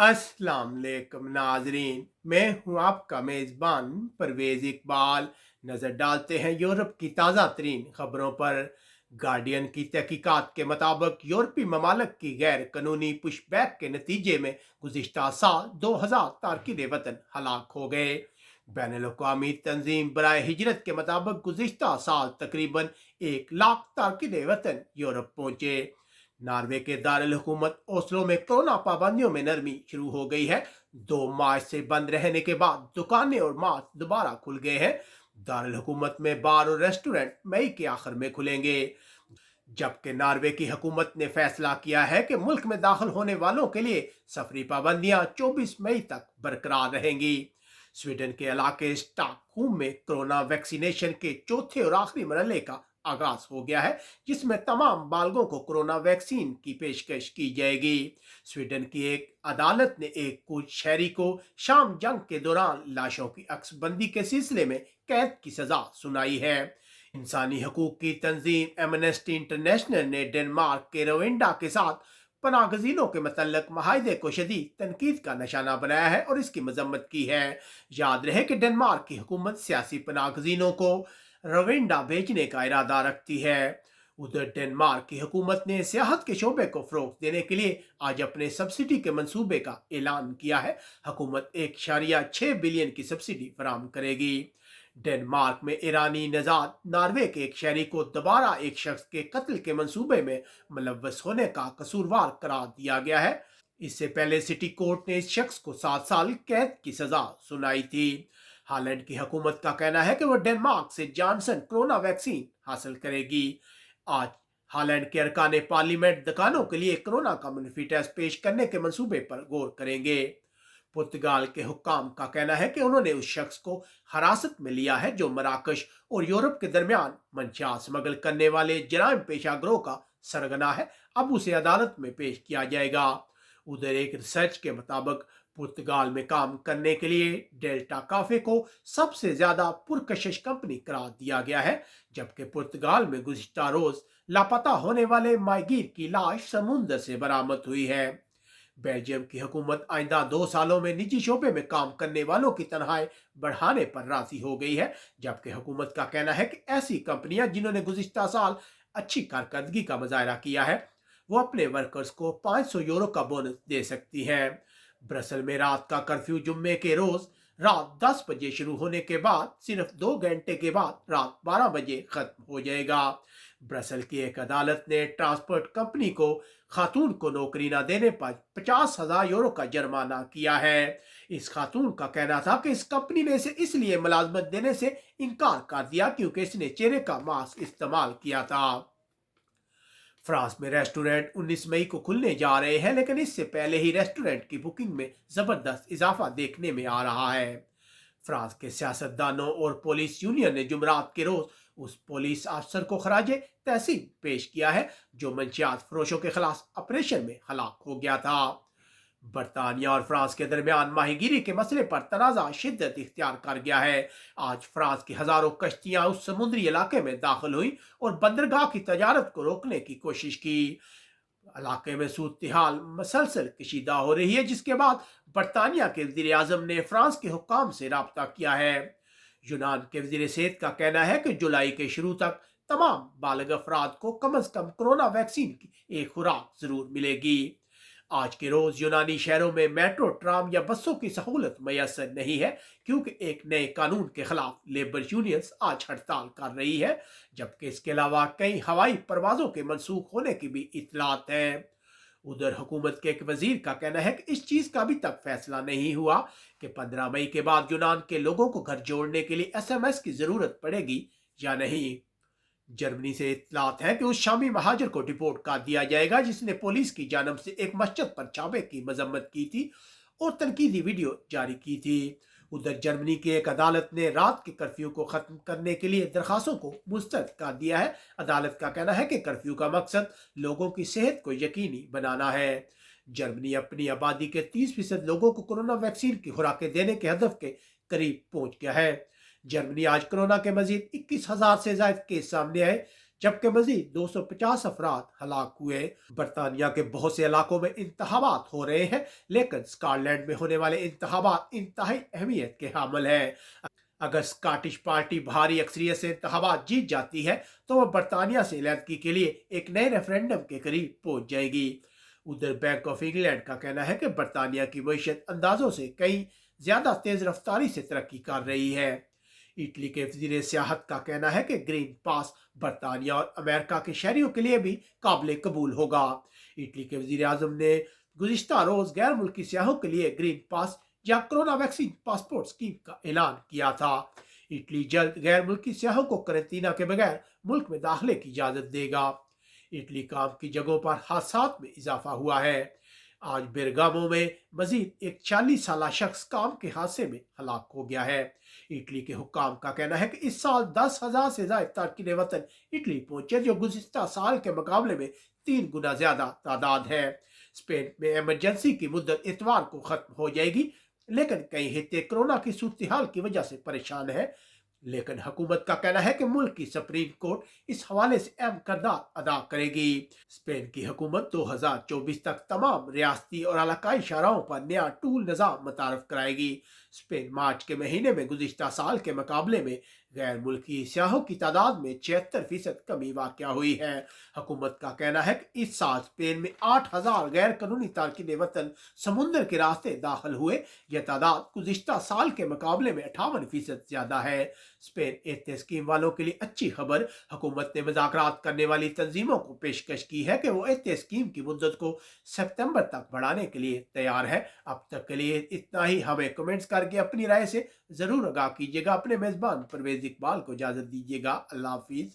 अस्सलाम वालेकुम नाजरीन। मैं हूं आपका मेज़बान परवेज़ इकबाल। नज़र डालते हैं यूरोप की ताज़ा तरीन खबरों पर। गार्डियन की तहकीकात के मुताबिक यूरोपीय ममालिक की गैर कानूनी पुशबैक के नतीजे में गुज़िश्ता साल 2000 तारकिन वतन हलाक हो गए। बैनुल-अक़वामी तंजीम बराए हिजरत के मुताबिक गुज़िश्ता साल तकरीबन 1 लाख तारकिन वतन यूरोप पहुंचे। नॉर्वे के दारुल हुकूमत ओस्लो में कोरोना पाबंदियों में नरमी शुरू हो गई है। 2 मार्च से बंद रहने के बाद दुकानें और मार्च दोबारा खुल गए हैं। दारुल हुकूमत में बार और रेस्टोरेंट मई के आखिर में खुलेंगे, जबकि नॉर्वे की हुकूमत ने फैसला किया है कि मुल्क में दाखिल होने वालों के लिए सफरी पाबंदियां 24 मई तक बरकरार रहेंगी। स्वीडन के इलाके स्टॉकहोम में कोरोना वैक्सीनेशन के चौथे और आखिरी मरहले का आगाज हो गया है, जिसमें तमाम बालगों को कोरोना वैक्सीन की पेशकश की जाएगी। स्वीडन की एक अदालत ने एक कुछ शहरी को शाम जंग के दौरान लाशों की अक्सबंदी के सिलसिले में कैद की सजा सुनाई है। इंसानी हकूक की तंजीम एमनेस्टी इंटरनेशनल ने डेनमार्क के रविंडा के साथ पनागजीनों के मतलब माहदे को शदीद तनकीद का निशाना बनाया है और इसकी मजम्मत की है। याद रहे कि डेनमार्क की हुकूमत सियासी पनागजीनों को रविंडा भेजने का इरादा रखती है। उधर डेनमार्क की हुकूमत ने सियाहत के शोबे को फरोग देने के लिए आज अपने सब्सिडी के मंसूबे का ऐलान किया है। हुकूमत 1.6 बिलियन की सब्सिडी फराम करेगी। डेनमार्क में ईरानी नजाद नॉर्वे के एक शहरी को दोबारा एक शख्स के कत्ल के मंसूबे में मुलव्वस होने का कसूरवार करार दिया गया है। इससे पहले सिटी कोर्ट ने इस शख्स को 7 साल कैद की सजा सुनाई थी। हालैंड की हुकूमत का कहना है कि वह डेनमार्क से जॉनसन कोरोना वैक्सीन हासिल करेगी। आज हालैंड के अरकान पार्लियामेंट दुकानों के लिए कोरोना का मनफी टेस्ट पेश करने के मंसूबे पर गौर करेंगे। पुर्तगाल के हुक्काम का कहना है कि उन्होंने उस शख्स को हिरासत में लिया है जो मराकश और यूरोप के दरमियान मंशियात स्मगल करने वाले जराइम पेशा गिरोह का सरगना है। अब उसे अदालत में पेश किया जाएगा। उधर एक रिसर्च के मुताबिक पुर्तगाल में काम करने के लिए डेल्टा काफे को सबसे ज्यादा पुरकशिश कंपनी करार दिया गया है, जबकि पुर्तगाल में गुज़िश्ता रोज लापता होने वाले माहीगीर की लाश समुद्र से बरामद हुई है। बेल्जियम की हुकूमत आइंदा 2 सालों में निजी शोबे में काम करने वालों की तनख्वाहें बढ़ाने पर राजी हो गई है, जबकि हुकूमत का कहना है कि ऐसी कंपनियां जिन्होंने गुज़िश्ता साल अच्छी कारकर्दगी का मुजाहरा किया है, वो अपने वर्कर्स को 500 यूरो का बोनस दे सकती हैं। ब्रसल में रात का कर्फ्यू जुम्मे के रोज रात 10 बजे शुरू होने के बाद सिर्फ 2 घंटे के बाद रात 12 बजे खत्म हो जाएगा। ब्रसल की एक अदालत ने ट्रांसपोर्ट कंपनी को खातून को नौकरी न देने पर 50,000 यूरो का जुर्माना किया है। इस खातून का कहना था कि इस कंपनी ने इसे इसलिए मुलाजमत देने से इनकार कर दिया क्योंकि इसने चेहरे का मास्क इस्तेमाल किया था। फ्रांस में रेस्टोरेंट 19 मई को खुलने जा रहे हैं, लेकिन इससे पहले ही रेस्टोरेंट की बुकिंग में जबरदस्त इजाफा देखने में आ रहा है। फ्रांस के सियासतदानों और पुलिस यूनियन ने जुमरात के रोज उस पुलिस अफसर को खराजे तहसीन पेश किया है जो मंशियात फरोशों के खिलाफ ऑपरेशन में हलाक हो गया था। बरतानिया और फ्रांस के दरमियान माहीगीरी के मसले पर तनाज़ा शिद्दत इख्तियार कर गया है। आज फ्रांस की हजारों कश्तियां उस समुद्री इलाके में दाखिल हुई और बंदरगाह की तजारत को रोकने की कोशिश की। इलाके में सूरत हाल मसलसल कशीदा हो रही है, जिसके बाद बरतानिया के वजीर आजम ने फ्रांस के हुक्काम से रब्ता किया है। यूनान के वजीर सेहत का कहना है कि जुलाई के शुरू तक तमाम बालिग अफराद को कम अज कम कोरोना वैक्सीन की एक खुराक जरूर मिलेगी। आज के रोज यूनानी शहरों में मेट्रो, ट्राम या बसों की सहूलत मैसर नहीं है, क्योंकि एक नए कानून के खिलाफ लेबर यूनियंस आज हड़ताल कर रही है, जबकि इसके अलावा कई हवाई परवाजों के मनसूख होने की भी इतलात है। उधर हुकूमत के एक वजीर का कहना है कि इस चीज का अभी तक फैसला नहीं हुआ कि 15 मई के बाद यूनान के लोगों को घर जोड़ने के लिए SMS की जरूरत पड़ेगी या नहीं। जर्मनी से इत्तलात है कि उस शामी महाजर को डिपोर्ट कर दिया जाएगा जिसने पुलिस की जानब से एक मस्जिद पर छापे की मजम्मत की थी और तनकीदी वीडियो जारी की थी। उधर जर्मनी की एक अदालत ने रात के कर्फ्यू को खत्म करने के लिए दरखास्तों को मुस्तरद कर दिया है। अदालत का कहना है कि कर्फ्यू का मकसद लोगों की सेहत को यकीनी बनाना है। जर्मनी अपनी आबादी के 30% लोगों को कोरोना वैक्सीन की खुराकें देने के हदफ के करीब पहुंच गया है। जर्मनी आज कोरोना के मजीद 21,000 से ज्यादा केस सामने आए, जबकि मजीद 250 अफराद हलाक हुए। बरतानिया के बहुत से इलाकों में इंतखाबात हो रहे हैं, लेकिन स्कॉटलैंड में होने वाले इंतखाबात इंतहाई अहमियत के हामिल हैं। अगर स्कॉटिश पार्टी भारी अक्सरियत से इंतखाबात जीत जाती है तो वह बरतानिया से अलहदगी के लिए एक नए रेफरेंडम के करीब पहुंच जाएगी। उधर बैंक ऑफ इंग्लैंड का कहना है कि बरतानिया की मईशत अंदाजों से कई ज्यादा तेज रफ्तारी से तरक्की कर रही है। इटली के वजीर सियाहत का कहना है कि ग्रीन पास बरतानिया और अमेरिका के शहरियों के लिए भी काबिल कबूल होगा। इटली के वजीर आजम ने गुज़िश्ता रोज गैर मुल्की सियाहों के लिए ग्रीन पास या कोरोना वैक्सीन पासपोर्ट स्कीम का ऐलान किया था। इटली जल्द गैर मुल्की सियाहों को करंतना के बगैर मुल्क में दाखिले की इजाजत देगा। इटली काम की जगहों पर हादसात में इजाफा हुआ है। आज बेरगामो में मजीद एक 40 साल शख्स काम के हादसे में हलाक हो गया है। इटली के हुक्काम का कहना है कि इस साल 10,000 से ज्यादा तारकीन वतन इटली पहुंचे, जो गुज़िश्ता साल के मुकाबले में 3 गुना ज्यादा तादाद है। स्पेन में इमरजेंसी की मुद्दत इतवार को खत्म हो जाएगी, लेकिन कई हिस्से कोरोना की सूरत हाल की वजह से परेशान है। लेकिन हुकूमत का कहना है कि मुल्क की सुप्रीम कोर्ट इस हवाले से अहम किरदार अदा करेगी। स्पेन की हुकूमत 2024 तक तमाम रियासती और इलाकाई शहरों पर नया टूल निज़ाम मुतारफ कराएगी। स्पेन मार्च के महीने में गुज़िश्ता साल के मुकाबले में गैर मुल्की सियाहों की तादाद में 76% कमी वाक़या हुई है। हुकूमत का कहना है कि इस साल स्पेन में 8,000 गैर कानूनी तारकीन वतन समुंदर के रास्ते दाखिल हुए। यह तादाद गुज़िश्ता साल के मुकाबले में 58% ज्यादा है। स्पेन एहतियाती स्कीम वालों के लिए अच्छी खबर, हुकूमत ने मुज़ाकरात करने वाली तंजीमों को पेशकश की है कि वो एहतियाती स्कीम की मुद्दत को सितंबर तक बढ़ाने के लिए तैयार है। अब तक के लिए इतना ही। हमें कमेंट्स करके अपनी राय से ज़रूर आगाह कीजिएगा। अपने मेज़बान परवेज़ इकबाल को इजाज़त दीजिएगा। अल्लाह हाफिज़।